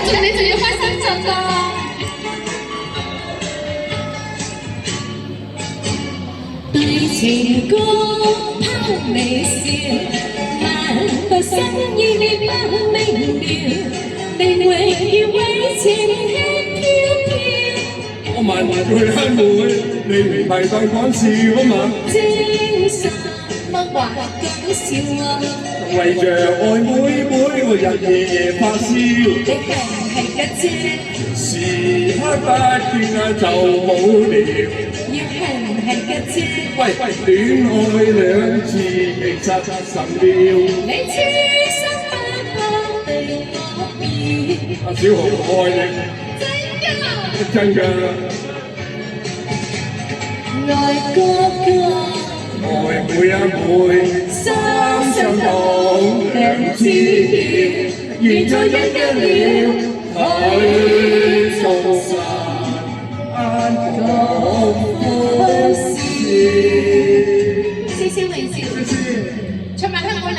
住你仲要開深圳啊！對情歌拋微笑，難道心意你不明了？你永遠為情輕飄飄。我問佢係妹，你唔係當講笑啊嘛？精神乜話講笑啊？為着愛妹妹，我日夜發燒。你係唔係家姐？時刻不見啊就冇聊。要係唔係家姐？喂，戀愛兩字其實神妙。你痴心不可對我表。阿小豪我愛你，真㗎。愛哥哥，愛妹啊妹，心相通，兩知己，願再一了，許終身安共歡笑。笑笑微笑，出賣香港你。